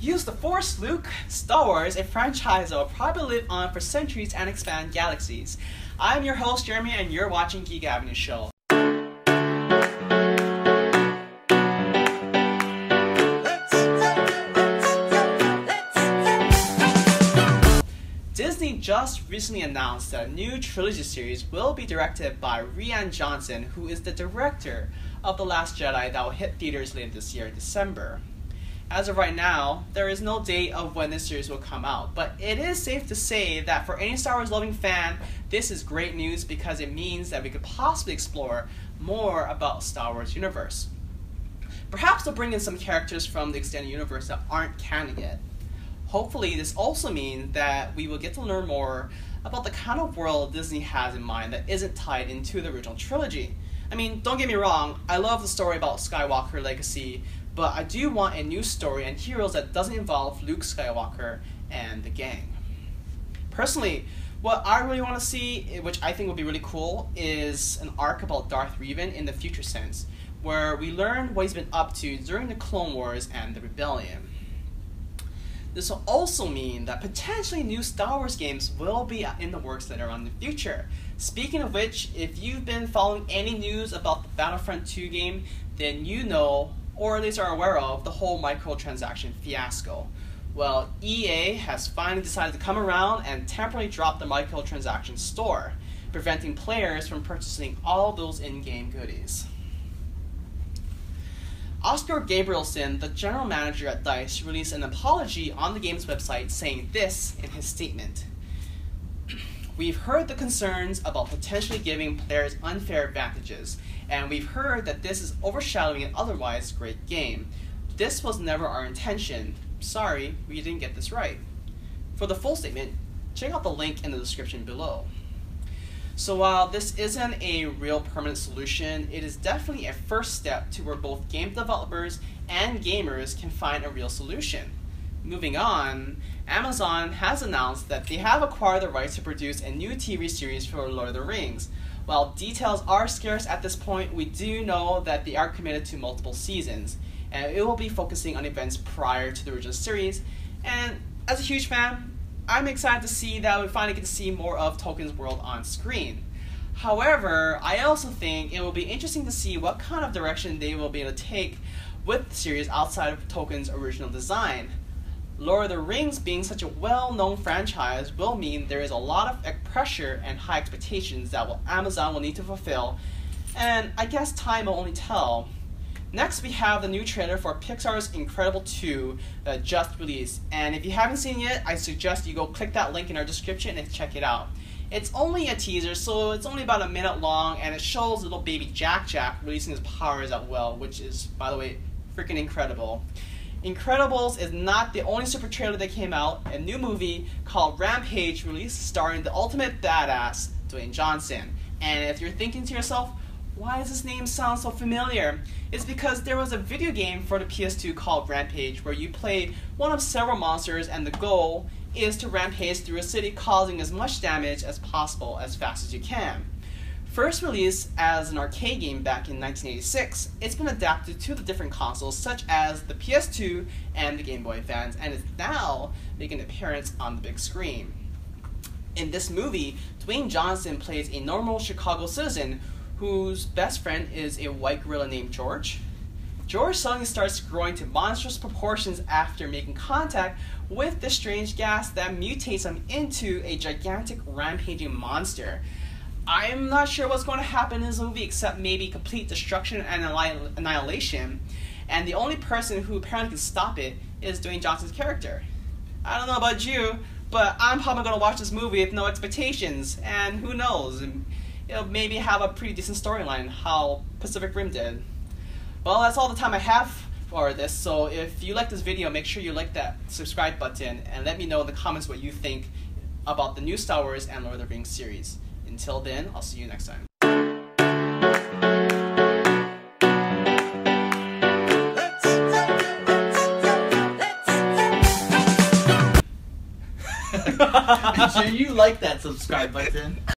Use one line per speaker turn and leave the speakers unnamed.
Use the Force, Luke. Star Wars, a franchise that will probably live on for centuries and expand galaxies. I'm your host, Jeremy, and you're watching Geek Avenue Show. Disney just recently announced that a new trilogy series will be directed by Rian Johnson, who is the director of The Last Jedi that will hit theaters later this year in December. As of right now, there is no date of when this series will come out, but it is safe to say that for any Star Wars loving fan, this is great news because it means that we could possibly explore more about the Star Wars universe. Perhaps they'll bring in some characters from the extended universe that aren't canon yet. Hopefully, this also means that we will get to learn more about the kind of world Disney has in mind that isn't tied into the original trilogy. I mean, don't get me wrong, I love the story about Skywalker legacy, but I do want a new story and heroes that doesn't involve Luke Skywalker and the gang. Personally, what I really want to see, which I think would be really cool, is an arc about Darth Revan in the future sense, where we learn what he's been up to during the Clone Wars and the Rebellion. This will also mean that potentially new Star Wars games will be in the works later on in the future. Speaking of which, if you've been following any news about the Battlefront 2 game, then you know, or at least are aware of, the whole microtransaction fiasco. Well, EA has finally decided to come around and temporarily drop the microtransaction store, preventing players from purchasing all those in-game goodies. Oscar Gabrielson, the general manager at DICE, released an apology on the game's website saying this in his statement. We've heard the concerns about potentially giving players unfair advantages, and we've heard that this is overshadowing an otherwise great game. This was never our intention. Sorry, we didn't get this right. For the full statement, check out the link in the description below. So while this isn't a real permanent solution, it is definitely a first step to where both game developers and gamers can find a real solution. Moving on, Amazon has announced that they have acquired the rights to produce a new TV series for Lord of the Rings. While details are scarce at this point, we do know that they are committed to multiple seasons, and it will be focusing on events prior to the original series. And as a huge fan, I'm excited to see that we finally get to see more of Tolkien's world on screen. However, I also think it will be interesting to see what kind of direction they will be able to take with the series outside of Tolkien's original design. Lord of the Rings being such a well-known franchise will mean there is a lot of pressure and high expectations that Amazon will need to fulfill, and I guess time will only tell. Next, we have the new trailer for Pixar's Incredible 2 that just released, and if you haven't seen it yet, I suggest you go click that link in our description and check it out. It's only a teaser, so it's only about a minute long, and it shows little baby Jack releasing his powers at will, which is, by the way, freaking incredible. Incredibles is not the only super trailer that came out. A new movie called Rampage released starring the ultimate badass, Dwayne Johnson. And if you're thinking to yourself, why does this name sound so familiar? It's because there was a video game for the PS2 called Rampage where you play one of several monsters and the goal is to rampage through a city causing as much damage as possible as fast as you can. First released as an arcade game back in 1986, it's been adapted to the different consoles such as the PS2 and the Game Boy Advance, and is now making an appearance on the big screen. In this movie, Dwayne Johnson plays a normal Chicago citizen whose best friend is a white gorilla named George. George suddenly starts growing to monstrous proportions after making contact with the strange gas that mutates him into a gigantic rampaging monster. I'm not sure what's going to happen in this movie except maybe complete destruction and annihilation, and the only person who apparently can stop it is Dwayne Johnson's character. I don't know about you, but I'm probably going to watch this movie with no expectations, and who knows, it'll maybe have a pretty decent storyline, how Pacific Rim did. Well, that's all the time I have for this, so if you like this video, make sure you like that subscribe button, and let me know in the comments what you think about the new Star Wars and Lord of the Rings series. Until then, I'll see you next time.
Make sure you like that subscribe button.